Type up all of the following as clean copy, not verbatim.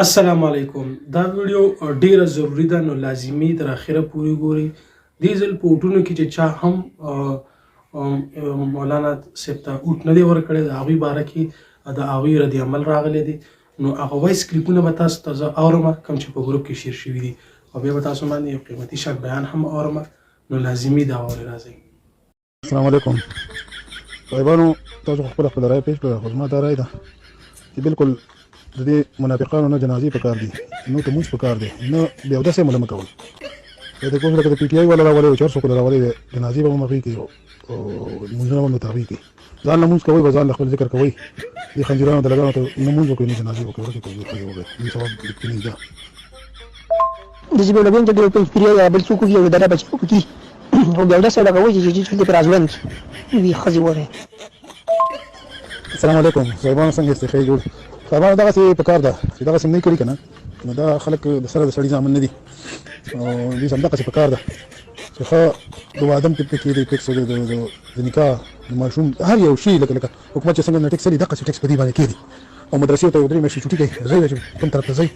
السلام علیکم. دا ویډیو ډیره ضروری ده نو لازمي تر اخره پورې ګوري. دې ځل په اوټونو کې چې چا هم مولانا صاحب ته اوټ نه دی ورکړی د هغوی باره کې د هغوی رد عمل راغلی دی نو هغه وایس کلیپونه به تاسو ته زه اورم کوم چې په ګروپ کې شیر شوي دي او بیا به تاسو باندې یو قیمتي شک بیان هم اورم نو لازمي دا اورئ. راځئ. السلام علیکم صاحبانو، تاسو خپل رای پیش کړه. خو زما دا رای ده چې بالکل د دې منافقانو نه جنازې پکار دي، نو ته مونځ پکار دی، نه بیا اودسه مو نه کول. د کوم لکه د پی ټی آی والا راولي او 400 کله راولي جنازې به مو کوي او مونځونه به متابع کوي. ځان نه مونځ کوي، ځان خپل ذکر کوي. دې خنجرانو د لګانو ته نه مونځ کوي، نه جنازې کوي. ورته کوي دې ثواب لیکني ده. د جبل لګون ته د پی یا بل څوک یو دره بچو کوي او بیا اودسه لګوي چې د پرازوند وی خزي وره. السلام علیکم صاحبانو، څنګه استخې جوړ صاحبانو؟ دغه څه پکار ده چې دغه څه نه کوي کنه، نو دا خلک د سره د سړي ځامن نه دي او دې سم دغه څه پکار ده چې ښه د وادم کې د ټیکس د نکاح د ماشوم هر یو شی لکه حکومت چې څنګه نه ټیکس لري دغه ټیکس په دې باندې کېږي او مدرسې ته درې میاشتې چوټي کوي. زه چې کوم طرف ته ځئ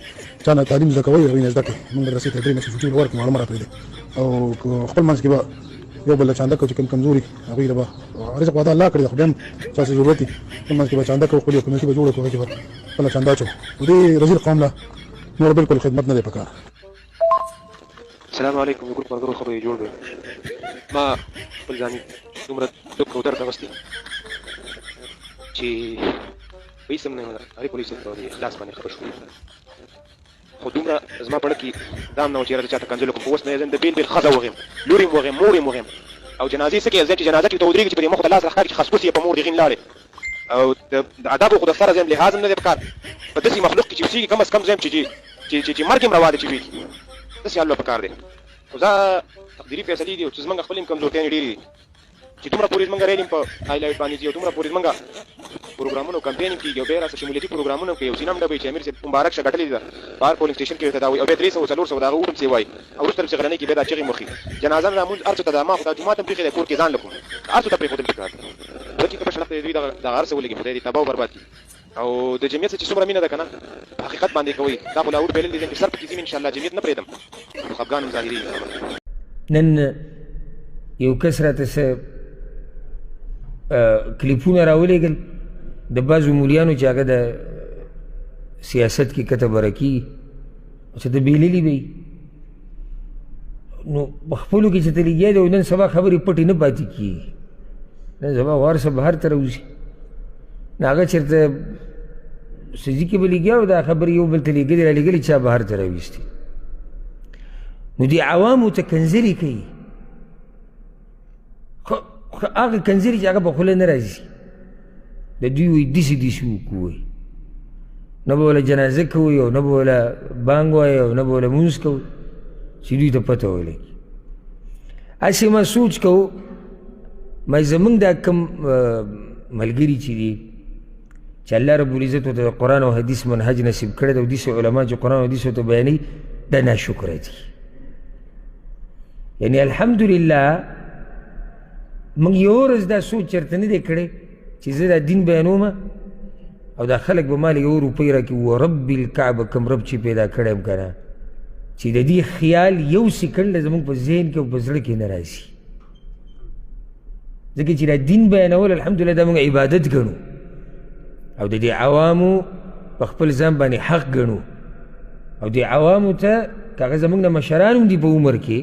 چا نه تعلیم زده کوئ هغوی نه زده کړئ. موږ مدرسې ته درې میاشتې چوټي ورکړو، معلومه راپرېږدي او خپل منځ کې به یو بل چانده کوي چې کوم کمزوري هغوی له به رزق وعده الله کړی ده، خو بیا هم چا څه ضرورت دي خپل منځ کې به چانده کوو، خپل یو کمیټي به جوړه کړو چې به خپله چانده اچوو. دې رزیل قوم له نور بالکل خدمت نه دی پکار. السلام علیکم. ګروپ ملګرو خبرې جوړ کړې. ما خپل ځاني دومره دک او درد اغوستی چې پیسې مې نه هرې پولیس ته لاس باندې خبر شو. خو دومره زما په اړه کې دا هم نه و چې یاره زه چاته کنځلو کوم، خو اوس نه زه د بیل بیل ښځه وغیم، لور یې وغیم، مور یې وغیم او جنازې څه کوې؟ زه چې جنازه کې ورته ودرېږي چې په دې مخ ته لاس راښکاري چې خسکوس یې په مور دغین لاړې او د ادبو خو د فرض هم لحاظ هم نه دی پکار. په داسې مخلوق کې چې اوسېږي کم از کم زه یم چې مرګ هم روا دی چې وي داسې حال به پکار دی. خو زه تقدیري فیصلې دي او چې زمونږ خپلې هم کمزورتیانې ډېرې دي چې دومره پورې زمونږ ریل په هایلایټ باندې ځي او دومره پورې زمونږ پروګرامونه کمپین کېږي او بیا راسه شمولیتي پروګرامونه کوي او سینه هم ډبوي چې امیر صاحب مبارک شه ګټلې ده په هر پولینګ سټېشن کې ورته دا وایي او بیا 300 400 د هغه وټم څه وایي او وروسته چې غرنۍ کې بیا دا چغې مخي جنازه نه مونځ هر څه ته دا ما خو دا جومات هم پرېښی دی کور کې ځان لکم هر څه ته پرېښودل پکار ده. بلکې که په شنخته دوی دغه هر څه ولګي خدای دې تباه او برباد کړي او د جمعیت څخه چې څومره مینه ده که نه په حقیقت باندې کوئ. دا خو لاهور بهلل دي چې سر پکې ځي انشاءالله جمعیت نه پرېږدم خفګان هم ظاهري. نن یو کس راته څه کلیپونه راولېږل د بعضو مولیانو چې هغه د سیاست کې کته بره کېږي چې د بېللي به نو په خپلو کې چې ته لګیا دی او نن سبا خبرې پټې نه پاتې کېږي. نن سبا وار سه بهر ته راوځي نو هغه چېرته سځي کې به لګیا او دا خبرې یو بل ته لېږلې رالېږلې چا بهر ته راویستې نو دې عوامو ته کنځلې کوي. خو هغه کنځلې چې هغه په خوله نه راځي د دوی وایي داسې داسې وکړو، نه به وله جنازه کوئ او نه به وله بانګ وایي او نه به وله مونځ کوئ چې دوی ته پته ولګي. هسې ما سوچ کوو ما زمونږ دا کوم ملګري چې دي چې الله رب العزت ورته د قرآن او حدیث منهج نصیب کړی دی او داسې علما چې قرآن او حدیث ورته بیانوي دا ناشکره دي. یعنې الحمدلله موږ یو ورځ دا سوچ چېرته نه دی کړی چې زه دا دین بیانوم او دا خلک به ماله یو روپۍ راکړي ورب الکعبه کوم رب چې پیدا کړی یم که نه چې د دې خیال یو سیکنډ زموږ په ذهن کې او په زړه کې نه راځي. ځکه چې دا دین بیانول الحمدلله دا موږ عبادت ګڼو او د دې عوامو په خپل ځان باندې حق ګڼو او دې عوامو ته که هغه زموږ نه مشران هم دي په عمر کې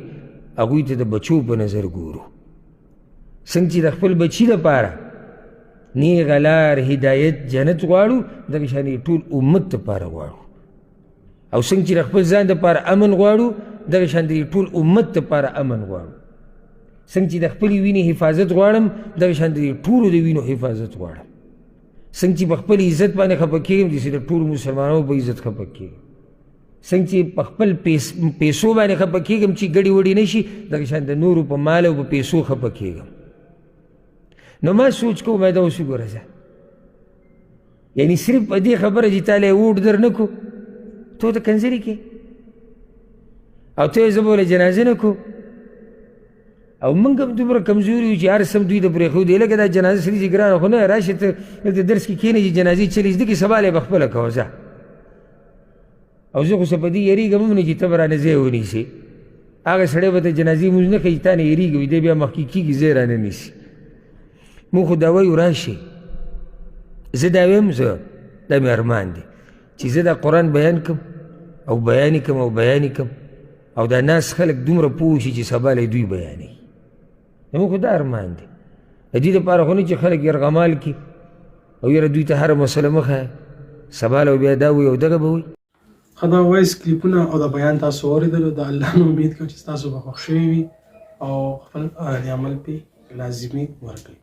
هغوی ته د بچو په نظر ګورو. څنګه چې د خپل بچي دپاره نیغه لار هدایت جنت غواړو دغه شانې ټول امت دپاره غواړو او څنګه چې د خپل ځان دپاره امن غواړو دغه شان د ټول امت دپاره امن غواړو. څنګه چې د خپلې وینې حفاظت غواړم دغه شان د ټولو د وینو حفاظت غواړم. څنګه چې په خپل عزت باندې خفه کېږم داسې د ټولو مسلمانانو په عزت خفه کېږم. څنګه چې په خپل پیسو باندې خفه کېږم چې ګډې وډې نه شي دغه شان د نورو په مال او په پیسو خفه کېږم. نو ما سوچ کوم ما دا اوس وګوره زه یعنې صرف په دې خبره چې تا له یې ووټ در نه کړو ته ورته کنځلې کې او ته یې زه به وله جنازه نه کړو او موږ هم دومره کمزوري یو چې هر څه هم دوی ته پرېښودې لکه دا جنازه سړي چې ګرانه خو نه راشې ته دلته درس کې کښېنې چې جنازې چلې زده کړې سبا له یې به خپله کوه ځه. او زه خو څه په دې یېرېږم هم نه چې ته به رانه ځای ونیسې هغه سړی به د جنازې لمونځ نه کوي تا نه یېرېږي وي دی بیا مخکې کېږي ځای رانه نیسي موږ خو دا وایو راشئ زه دا ویم زه دا مې ارمان دی چې زه دا قرآن بیان کړم او بیان یې کړم او بیان یې کړم او دا ناس خلک دومره پوه شي چې سبا له دوی بیانوي زموږ خو دا ارمان دی د دې دپاره خو نه چې خلک یرغمال کړي او یاره دوی ته هره مسله مه ښایه سبا له بیا دا وایي او دغه به وایي ښه دا وایس کلیپونه او دا بیان تاسو واورېدلو د الله نه امید کوم چې تاسو به خوښ شوي وي او خپل عمل پې لازمي ورکړئ